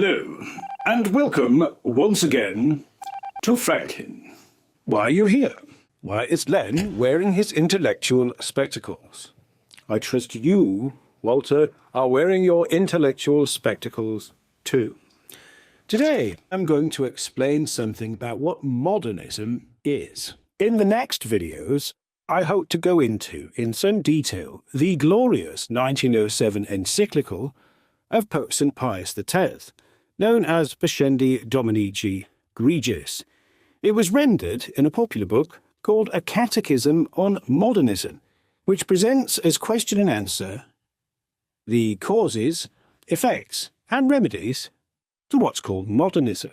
Hello, and welcome once again to Franklin. Why are you here? Why is Len wearing his intellectual spectacles? I trust you, Walter, are wearing your intellectual spectacles too. Today, I'm going to explain something about what modernism is. In the next videos, I hope to go into, in some detail, the glorious 1907 encyclical of Pope St. Pius X, known as Pascendi Dominici Gregis. It was rendered in a popular book called A Catechism on Modernism, which presents as question and answer the causes, effects, and remedies to what's called modernism.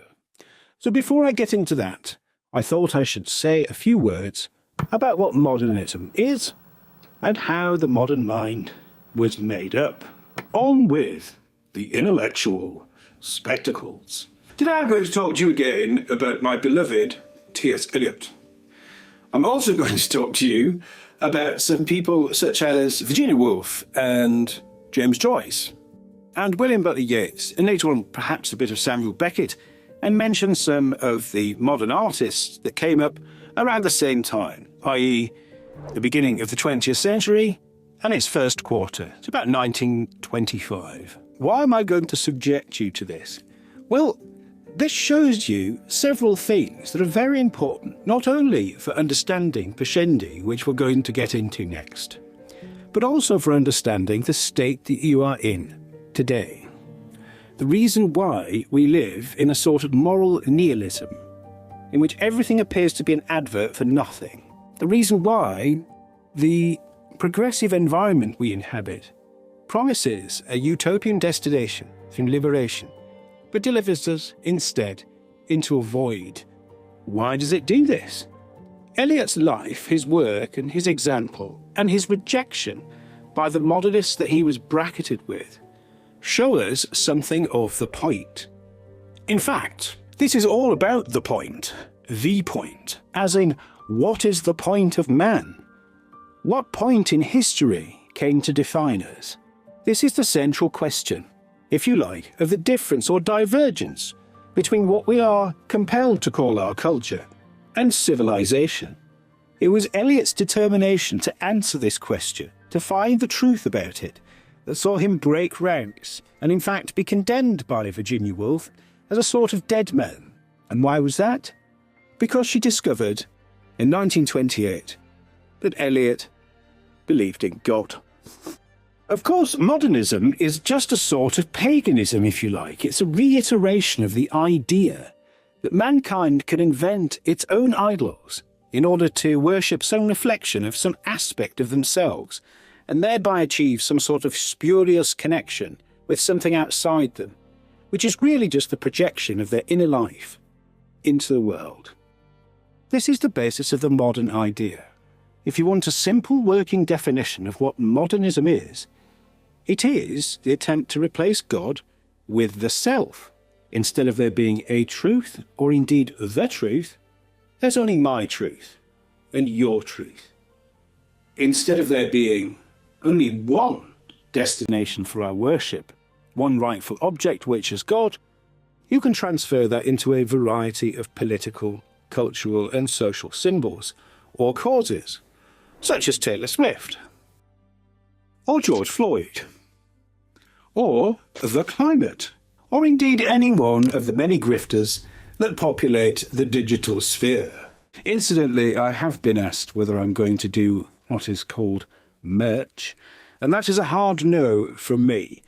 So before I get into that, I thought I should say a few words about what modernism is and how the modern mind was made up. On with the intellectual spectacles. Today I'm going to talk to you again about my beloved T.S. Eliot. I'm also going to talk to you about some people such as Virginia Woolf and James Joyce and William Butler Yeats, and later on perhaps a bit of Samuel Beckett, and mention some of the modern artists that came up around the same time, i.e. the beginning of the 20th century and its first quarter. It's about 1925. Why am I going to subject you to this? Well, this shows you several things that are very important, not only for understanding Pascendi, which we're going to get into next, but also for understanding the state that you are in today. The reason why we live in a sort of moral nihilism, in which everything appears to be an advert for nothing. The reason why the progressive environment we inhabit promises a utopian destination through liberation, but delivers us instead into a void. Why does it do this? Eliot's life, his work, and his example, and his rejection by the modernists that he was bracketed with, show us something of the point. In fact, this is all about the point, as in, what is the point of man? What point in history came to define us? This is the central question, if you like, of the difference or divergence between what we are compelled to call our culture and civilization. It was Eliot's determination to answer this question, to find the truth about it, that saw him break ranks and in fact be condemned by Virginia Woolf as a sort of dead man. And why was that? Because she discovered in 1928 that Eliot believed in God. Of course, modernism is just a sort of paganism, if you like. It's a reiteration of the idea that mankind can invent its own idols in order to worship some reflection of some aspect of themselves, and thereby achieve some sort of spurious connection with something outside them, which is really just the projection of their inner life into the world. This is the basis of the modern idea. If you want a simple working definition of what modernism is, it is the attempt to replace God with the self. Instead of there being a truth, or indeed the truth, there's only my truth and your truth. Instead of there being only one destination for our worship, one rightful object which is God, you can transfer that into a variety of political, cultural and social symbols or causes, such as Taylor Swift, or George Floyd, or the climate, or indeed any one of the many grifters that populate the digital sphere. Incidentally, I have been asked whether I'm going to do what is called merch, and that is a hard no from me,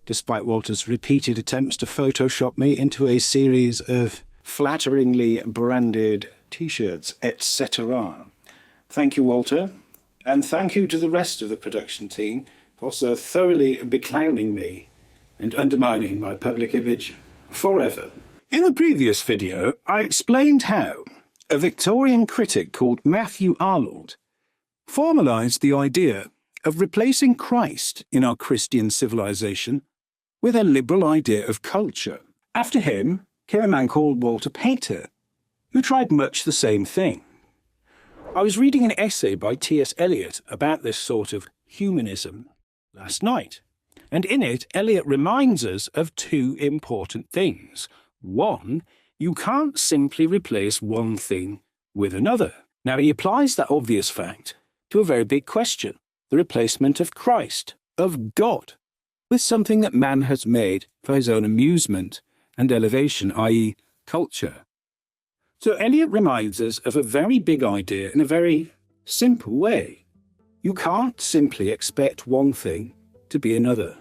despite Walter's repeated attempts to Photoshop me into a series of flatteringly branded t-shirts, etc. Thank you, Walter, and thank you to the rest of the production team for so thoroughly beclowning me and undermining my public image forever. In the previous video, I explained how a Victorian critic called Matthew Arnold formalized the idea of replacing Christ in our Christian civilization with a liberal idea of culture. After him came a man called Walter Pater, who tried much the same thing. I was reading an essay by T.S. Eliot about this sort of humanism last night, And in it, Eliot reminds us of two important things. One, you can't simply replace one thing with another. Now, he applies that obvious fact to a very big question, the replacement of Christ, of God, with something that man has made for his own amusement and elevation, i.e. culture. So Eliot reminds us of a very big idea in a very simple way. You can't simply expect one thing to be another.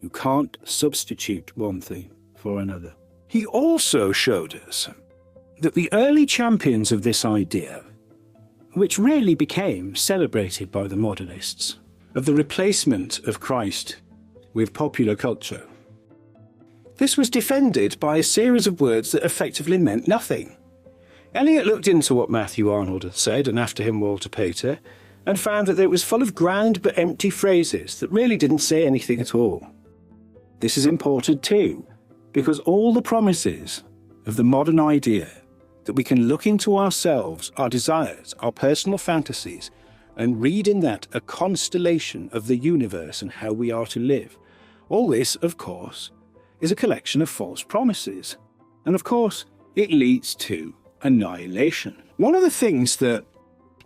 You can't substitute one thing for another. He also showed us that the early champions of this idea, which rarely became celebrated by the modernists, of the replacement of Christ with popular culture, this was defended by a series of words that effectively meant nothing. Eliot looked into what Matthew Arnold had said, and after him Walter Pater, and found that it was full of grand but empty phrases that really didn't say anything at all. This is important too, because all the promises of the modern idea that we can look into ourselves, our desires, our personal fantasies, and read in that a constellation of the universe and how we are to live, all this, of course, is a collection of false promises. And of course, it leads to annihilation. One of the things that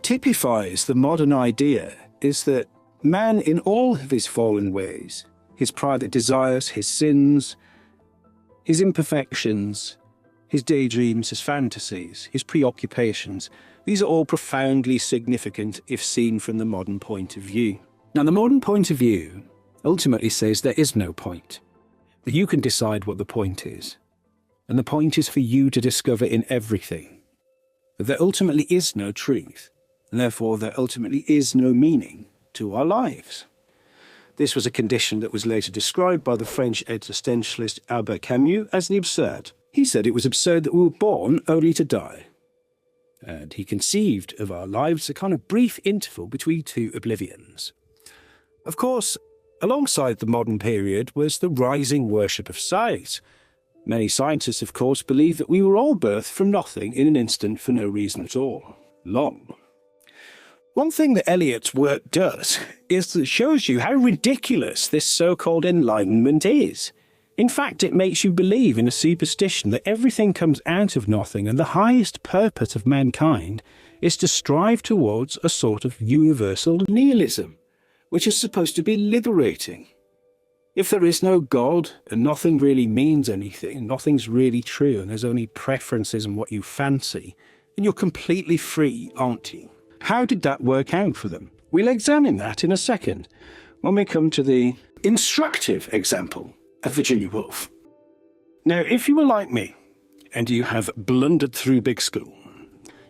typifies the modern idea is that man, in all of his fallen ways, his private desires, his sins, his imperfections, his daydreams, his fantasies, his preoccupations, these are all profoundly significant if seen from the modern point of view. Now, the modern point of view ultimately says there is no point, that you can decide what the point is. And the point is for you to discover in everything that there ultimately is no truth, and therefore there ultimately is no meaning to our lives. This was a condition that was later described by the French existentialist Albert Camus as the absurd. He said it was absurd that we were born only to die. And he conceived of our lives a kind of brief interval between two oblivions. Of course, alongside the modern period was the rising worship of science. Many scientists, of course, believe that we were all birthed from nothing in an instant for no reason at all. Long. One thing that Eliot's work does is that it shows you how ridiculous this so-called enlightenment is. In fact, it makes you believe in a superstition that everything comes out of nothing, and the highest purpose of mankind is to strive towards a sort of universal nihilism, which is supposed to be liberating. If there is no God, and nothing really means anything, and nothing's really true, and there's only preferences and what you fancy, then you're completely free, aren't you? How did that work out for them? We'll examine that in a second, when we come to the instructive example of Virginia Woolf. Now, if you were like me, and you have blundered through big school,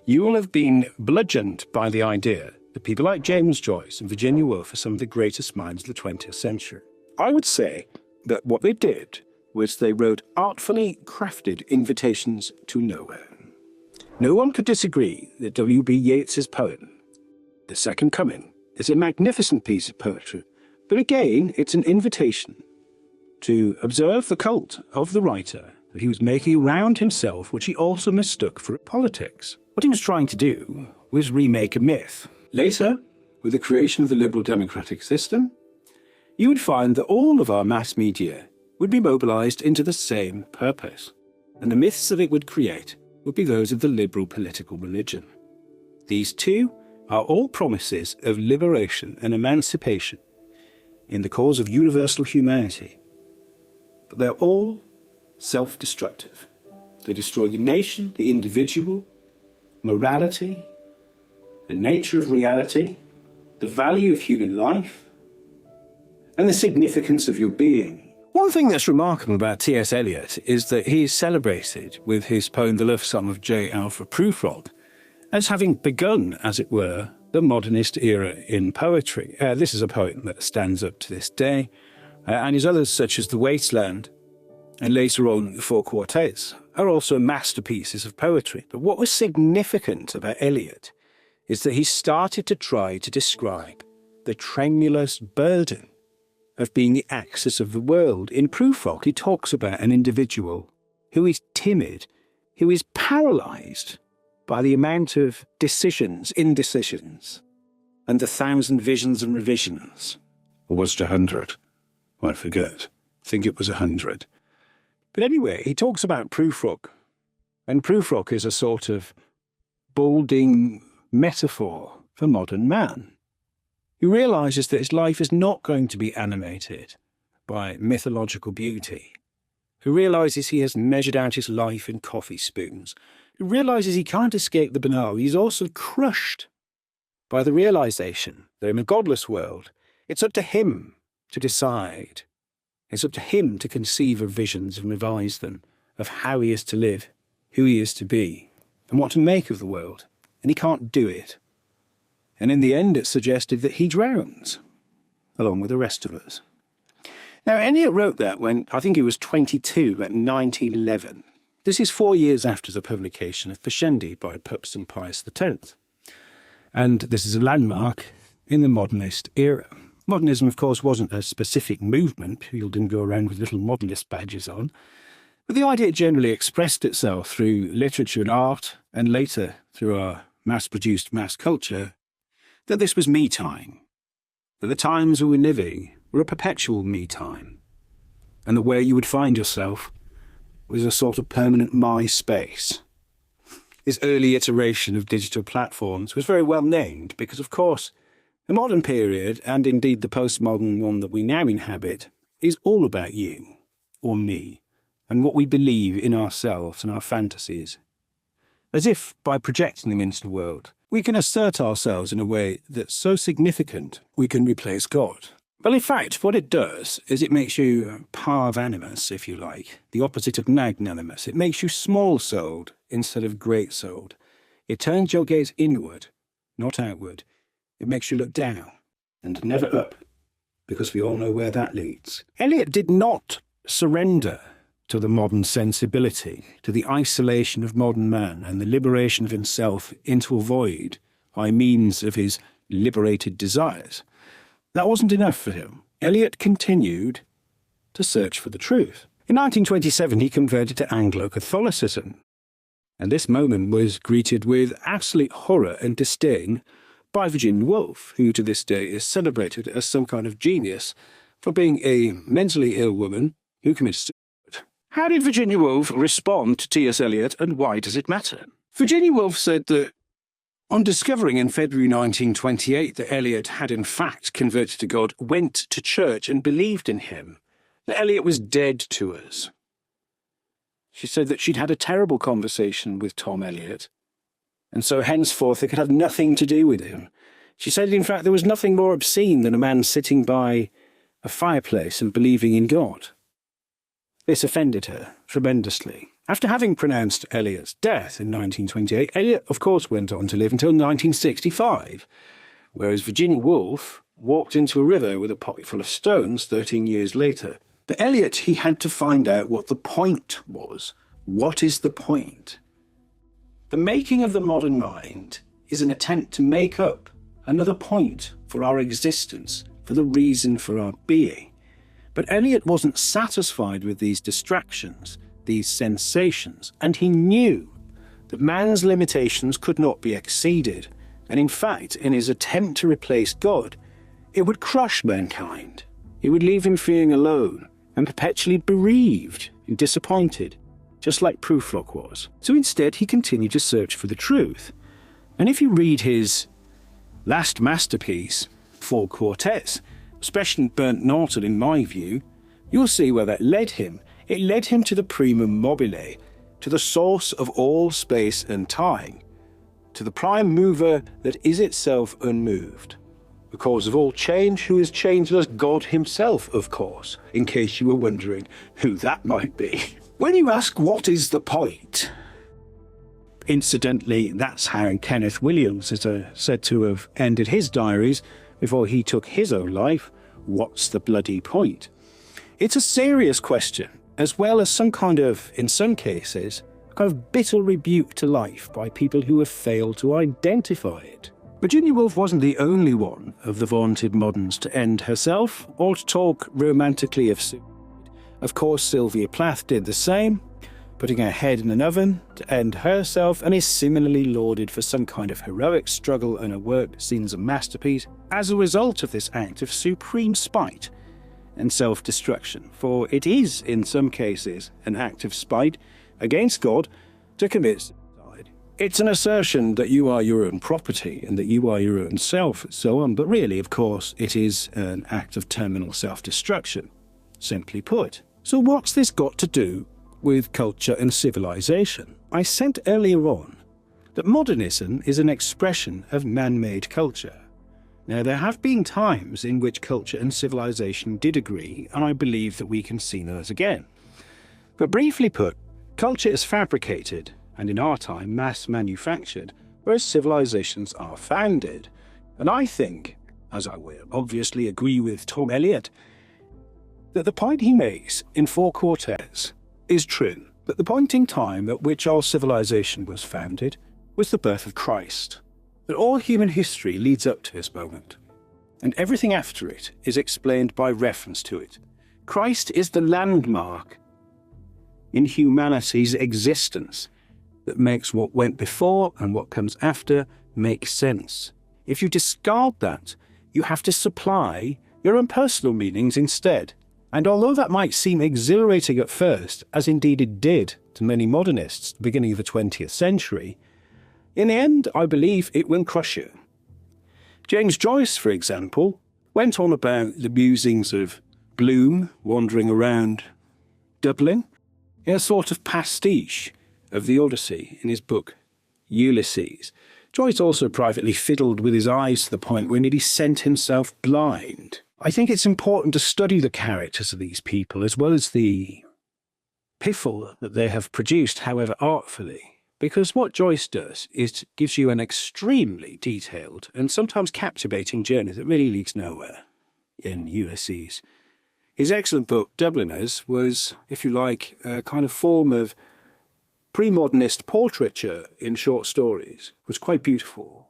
you will have been bludgeoned by the idea that people like James Joyce and Virginia Woolf are some of the greatest minds of the 20th century. I would say that what they did was they wrote artfully crafted invitations to nowhere. No one could disagree that W.B. Yeats's poem, The Second Coming, is a magnificent piece of poetry, but again, it's an invitation to observe the cult of the writer that he was making around himself, which he also mistook for politics. What he was trying to do was remake a myth. Later, with the creation of the liberal democratic system, you would find that all of our mass media would be mobilized into the same purpose, and the myths that it would create would be those of the liberal political religion. These two are all promises of liberation and emancipation in the cause of universal humanity, but they're all self-destructive. They destroy the nation, the individual, morality, the nature of reality, the value of human life, and the significance of your being. One thing that's remarkable about T.S. Eliot is that he is celebrated with his poem The Love Song of J. Alfred Prufrock as having begun, as it were, the modernist era in poetry. This is a poem that stands up to this day, and his others, such as The Wasteland and later on the Four Quartets, are also masterpieces of poetry. But what was significant about Eliot is that he started to try to describe the tremulous burden of being the axis of the world. In Prufrock, he talks about an individual who is timid, who is paralyzed by the amount of decisions, indecisions, and the 1,000 visions and revisions, or was it 100, I forget. I think it was 100. But anyway, he talks about Prufrock. And Prufrock is a sort of balding metaphor for modern man, who realises that his life is not going to be animated by mythological beauty, who realises he has measured out his life in coffee spoons, who realises he can't escape the banal. He's also crushed by the realisation that in a godless world, it's up to him to decide. It's up to him to conceive of visions and revise them, of how he is to live, who he is to be, and what to make of the world. And he can't do it. And in the end, it's suggested that he drowns, along with the rest of us. Now, Eliot wrote that when I think he was 22, at 1911. This is 4 years after the publication of Pascendi by Pope St. Pius X. And this is a landmark in the modernist era. Modernism, of course, wasn't a specific movement. People didn't go around with little modernist badges on. But the idea generally expressed itself through literature and art, and later through our mass-produced mass culture, that this was me time, that the times we were living were a perpetual me time, and that where you would find yourself was a sort of permanent my space. This early iteration of digital platforms was very well named because, of course, the modern period, and indeed the postmodern one that we now inhabit, is all about you, or me, and what we believe in ourselves and our fantasies. As if, by projecting them into the world, we can assert ourselves in a way that's so significant we can replace God. Well, in fact, what it does is it makes you parvanimus, if you like, the opposite of magnanimous. It makes you small-souled instead of great-souled. It turns your gaze inward, not outward. It makes you look down and never up, because we all know where that leads. Eliot did not surrender to the modern sensibility, to the isolation of modern man and the liberation of himself into a void by means of his liberated desires. That wasn't enough for him. Eliot continued to search for the truth. In 1927, he converted to Anglo-Catholicism, and this moment was greeted with absolute horror and disdain by Virginia Woolf, who to this day is celebrated as some kind of genius for being a mentally ill woman who commits suicide. How did Virginia Woolf respond to T.S. Eliot, and why does it matter? Virginia Woolf said that on discovering in February 1928 that Eliot had in fact converted to God, went to church and believed in him, that Eliot was dead to us. She said that she'd had a terrible conversation with Tom Eliot, and so henceforth it could have nothing to do with him. She said, in fact, there was nothing more obscene than a man sitting by a fireplace and believing in God. This offended her tremendously. After having pronounced Eliot's death in 1928, Eliot, of course, went on to live until 1965, whereas Virginia Woolf walked into a river with a pocket full of stones 13 years later. But Eliot, he had to find out what the point was. What is the point? The making of the modern mind is an attempt to make up another point for our existence, for the reason for our being. But Eliot wasn't satisfied with these distractions, these sensations, and he knew that man's limitations could not be exceeded, and in fact, in his attempt to replace God, it would crush mankind. It would leave him feeling alone and perpetually bereaved and disappointed, just like Prufrock was. So instead, he continued to search for the truth. And if you read his last masterpiece, Four Quartets, especially Burnt Norton in my view, you'll see where that led him. It led him to the primum mobile, to the source of all space and time, to the prime mover that is itself unmoved, the cause of all change, who is changeless, God himself, of course, in case you were wondering who that might be. When you ask what is the point, incidentally, that's how Kenneth Williams is said to have ended his diaries before he took his own life. What's the bloody point? It's a serious question, as well as some kind of, in some cases, kind of bitter rebuke to life by people who have failed to identify it. Virginia Woolf wasn't the only one of the vaunted moderns to end herself, or to talk romantically of suicide. Of course, Sylvia Plath did the same, putting her head in an oven to end herself, and is similarly lauded for some kind of heroic struggle and a work seen as a masterpiece as a result of this act of supreme spite and self-destruction, for it is, in some cases, an act of spite against God to commit suicide. It's an assertion that you are your own property and that you are your own self, and so on, but really, of course, it is an act of terminal self-destruction, simply put. So what's this got to do with culture and civilization? I said earlier on that modernism is an expression of man-made culture. Now, there have been times in which culture and civilization did agree, and I believe that we can see those again. But briefly put, culture is fabricated, and in our time, mass-manufactured, whereas civilizations are founded. And I think, as I will obviously agree with Tom Eliot, that the point he makes in Four Quartets is true, that the point in time at which our civilization was founded was the birth of Christ. That all human history leads up to this moment, and everything after it is explained by reference to it. Christ is the landmark in humanity's existence that makes what went before and what comes after make sense. If you discard that, you have to supply your own personal meanings instead. And although that might seem exhilarating at first, as indeed it did to many modernists at the beginning of the 20th century, in the end, I believe it will crush you. James Joyce, for example, went on about the musings of Bloom wandering around Dublin in a sort of pastiche of the Odyssey in his book Ulysses. Joyce also privately fiddled with his eyes to the point where he sent himself blind. I think it's important to study the characters of these people as well as the piffle that they have produced, however artfully. Because what Joyce does is gives you an extremely detailed and sometimes captivating journey that really leads nowhere in Ulysses. His excellent book, Dubliners, was, if you like, a kind of form of pre-modernist portraiture in short stories. It was quite beautiful.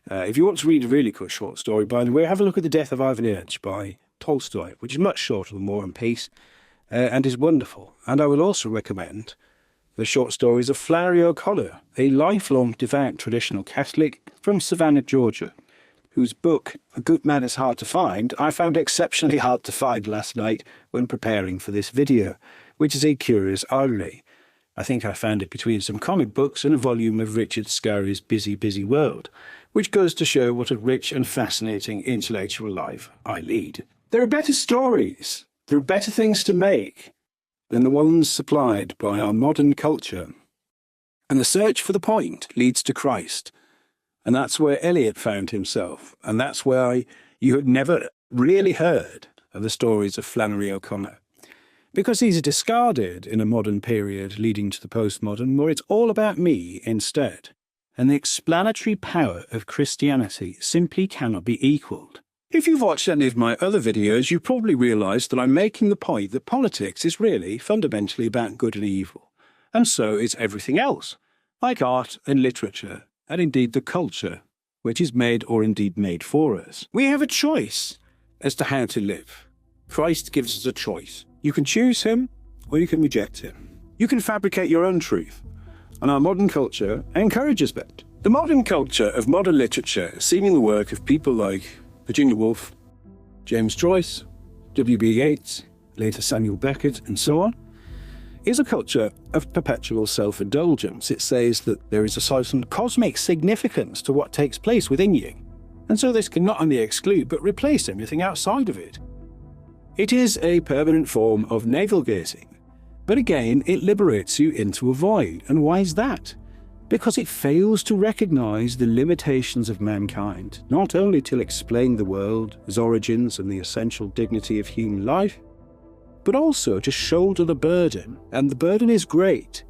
If you want to read a really good short story, by the way, have a look at The Death of Ivan Ilitch by Tolstoy, which is much shorter than War and Peace, and is wonderful. And I will also recommend the short stories of Flannery O'Connor, a lifelong devout traditional Catholic from Savannah, Georgia, whose book, A Good Man is Hard to Find, I found exceptionally hard to find last night when preparing for this video, which is a curious irony. I think I found it between some comic books and a volume of Richard Scarry's Busy, Busy World, which goes to show what a rich and fascinating intellectual life I lead. There are better stories, there are better things to make than the ones supplied by our modern culture. And the search for the point leads to Christ. And that's where Eliot found himself. And that's why you had never really heard of the stories of Flannery O'Connor. Because these are discarded in a modern period leading to the postmodern, where it's all about me instead. And the explanatory power of Christianity simply cannot be equalled. If you've watched any of my other videos, you probably realise that I'm making the point that politics is really fundamentally about good and evil. And so is everything else, like art and literature, and indeed the culture, which is made or indeed made for us. We have a choice as to how to live. Christ gives us a choice. You can choose him, or you can reject him. You can fabricate your own truth, and our modern culture encourages that. The modern culture of modern literature, seeing the work of people like Virginia Woolf, James Joyce, W.B. Yeats, later Samuel Beckett, and so on, is a culture of perpetual self-indulgence. It says that there is a certain cosmic significance to what takes place within you, and so this can not only exclude but replace everything outside of it. It is a permanent form of navel-gazing, but again it liberates you into a void. And why is that? Because it fails to recognise the limitations of mankind, not only to explain the world, its origins and the essential dignity of human life, but also to shoulder the burden, and the burden is great,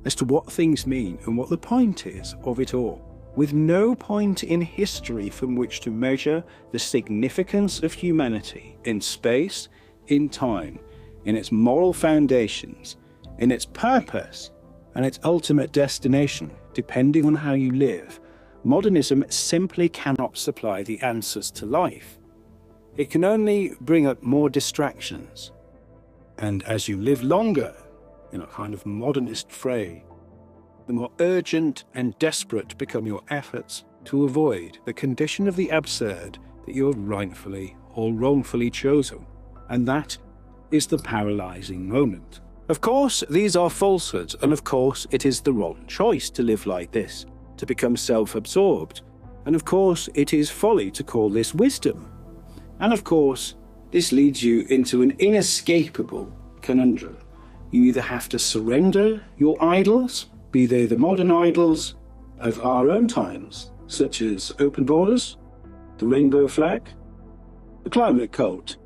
as to what things mean and what the point is of it all, with no point in history from which to measure the significance of humanity in space, in time, in its moral foundations, in its purpose, and its ultimate destination, depending on how you live. Modernism simply cannot supply the answers to life. It can only bring up more distractions. And as you live longer, in a kind of modernist fray, the more urgent and desperate become your efforts to avoid the condition of the absurd that you have rightfully or wrongfully chosen. And that is the paralyzing moment. Of course, these are falsehoods, and of course, it is the wrong choice to live like this, to become self-absorbed. And of course, it is folly to call this wisdom. And of course, this leads you into an inescapable conundrum. You either have to surrender your idols, be they the modern idols of our own times, such as open borders, the rainbow flag, the climate cult,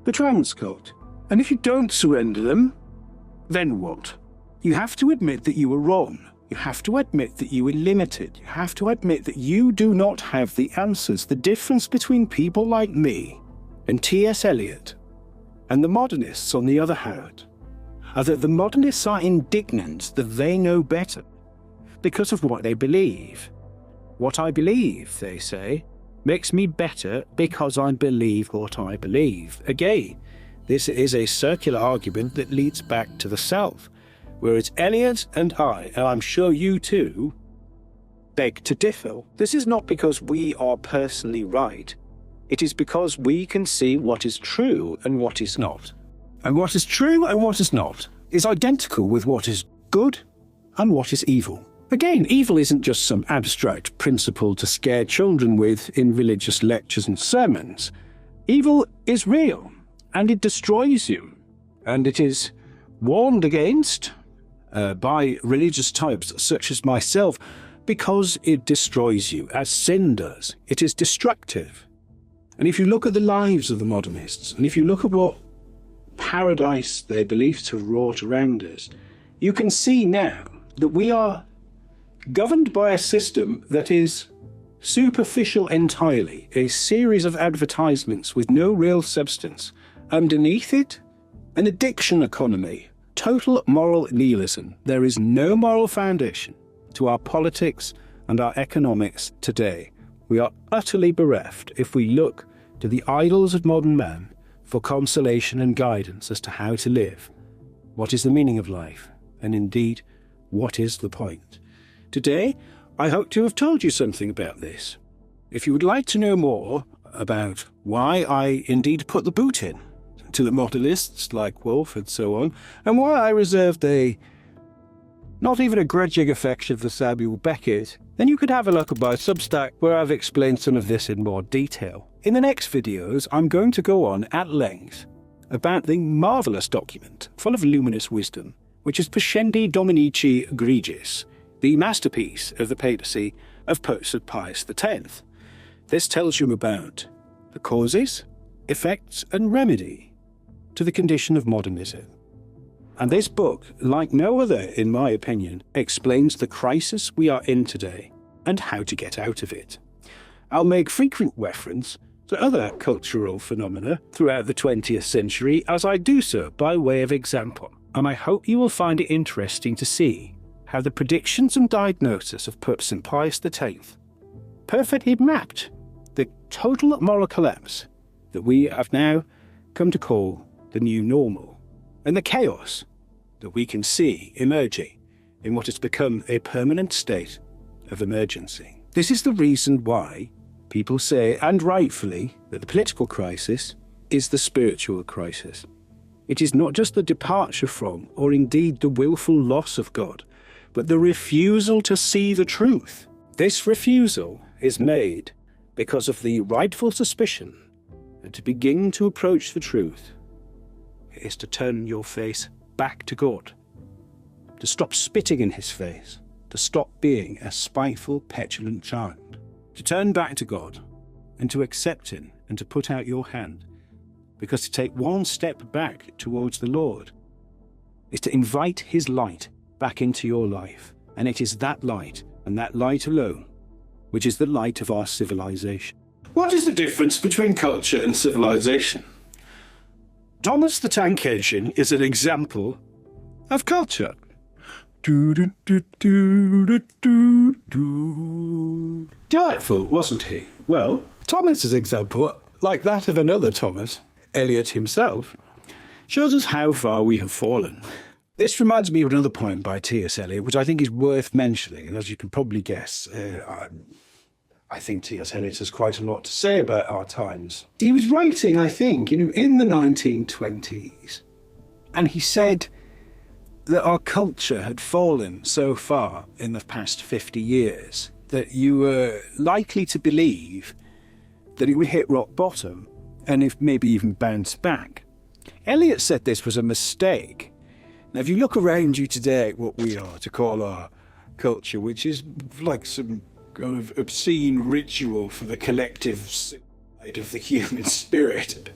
the trans cult. And if you don't surrender them, then what? You have to admit that you were wrong. You have to admit that you were limited. You have to admit that you do not have the answers. The difference between people like me and T.S. Eliot and the modernists, on the other hand, are that the modernists are indignant that they know better because of what they believe. What I believe, they say, makes me better because I believe what I believe. Again, this is a circular argument that leads back to the self, whereas Eliot and I'm sure you too, beg to differ. This is not because we are personally right. It is because we can see what is true and what is not. And what is true and what is not is identical with what is good and what is evil. Again, evil isn't just some abstract principle to scare children with in religious lectures and sermons. Evil is real, and it destroys you, and it is warned against by religious types such as myself because it destroys you, as sin does. It is destructive. And if you look at the lives of the modernists, and if you look at what paradise they believe to have wrought around us, you can see now that we are governed by a system that is superficial entirely, a series of advertisements with no real substance. Underneath it, an addiction economy, total moral nihilism. There is no moral foundation to our politics and our economics today. We are utterly bereft if we look to the idols of modern man for consolation and guidance as to how to live. What is the meaning of life? And indeed, what is the point? Today, I hope to have told you something about this. If you would like to know more about why I indeed put the boot in to the modernists like Woolf and so on, and why I reserved not even a grudging affection for Samuel Beckett, then you could have a look at my Substack where I've explained some of this in more detail. In the next videos, I'm going to go on at length about the marvellous document, full of luminous wisdom, which is Pascendi Dominici Egregiis, the masterpiece of the papacy of Pope Pius X. This tells you about the causes, effects and remedy to the condition of modernism. And this book, like no other in my opinion, explains the crisis we are in today and how to get out of it. I'll make frequent reference to other cultural phenomena throughout the 20th century as I do so by way of example, and I hope you will find it interesting to see how the predictions and diagnosis of Pope St. Pius X perfectly mapped the total moral collapse that we have now come to call the new normal, and the chaos that we can see emerging in what has become a permanent state of emergency. This is the reason why people say, and rightfully, that the political crisis is the spiritual crisis. It is not just the departure from, or indeed the willful loss of God, but the refusal to see the truth. This refusal is made because of the rightful suspicion that to begin to approach the truth is to turn your face back to God, to stop spitting in his face, to stop being a spiteful, petulant child, to turn back to God and to accept him and to put out your hand, because to take one step back towards the Lord is to invite his light back into your life. And it is that light, and that light alone, which is the light of our civilization. What is the difference between culture and civilization? Thomas the Tank Engine is an example of culture. Delightful, wasn't he? Well, Thomas's example, like that of another Thomas, Eliot himself, shows us how far we have fallen. This reminds me of another poem by T.S. Eliot, which I think is worth mentioning, and as you can probably guess, I think T.S. Eliot has quite a lot to say about our times. He was writing, I think, in the 1920s, and he said that our culture had fallen so far in the past 50 years that you were likely to believe that it would hit rock bottom and if maybe even bounce back. Eliot said this was a mistake. Now, if you look around you today at what we are to call our culture, which is like some kind of obscene ritual for the collective side of the human spirit,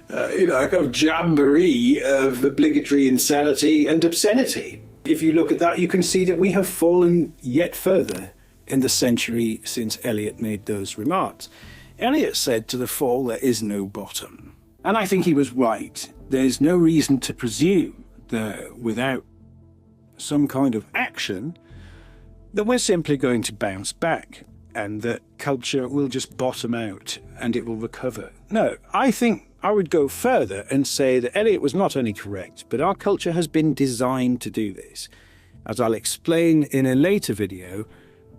a kind of jamboree of obligatory insanity and obscenity. If you look at that, you can see that we have fallen yet further in the century since Eliot made those remarks. Eliot said to the fall, there is no bottom. And I think he was right. There's no reason to presume that without some kind of action, that we're simply going to bounce back and that culture will just bottom out and it will recover. No, I think I would go further and say that Eliot was not only correct, but our culture has been designed to do this. As I'll explain in a later video,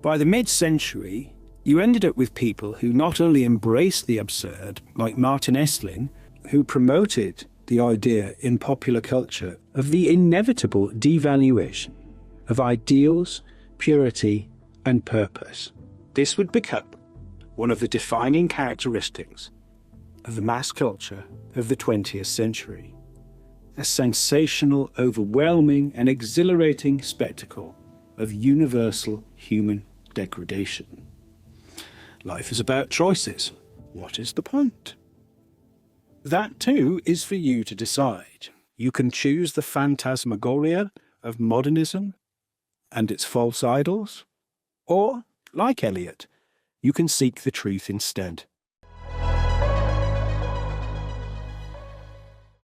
by the mid-century, you ended up with people who not only embraced the absurd, like Martin Esslin, who promoted the idea in popular culture of the inevitable devaluation of ideals, purity, and purpose. This would become one of the defining characteristics of the mass culture of the 20th century. A sensational, overwhelming, and exhilarating spectacle of universal human degradation. Life is about choices. What is the point? That too is for you to decide. You can choose the phantasmagoria of modernism and its false idols, or, like Eliot, you can seek the truth instead.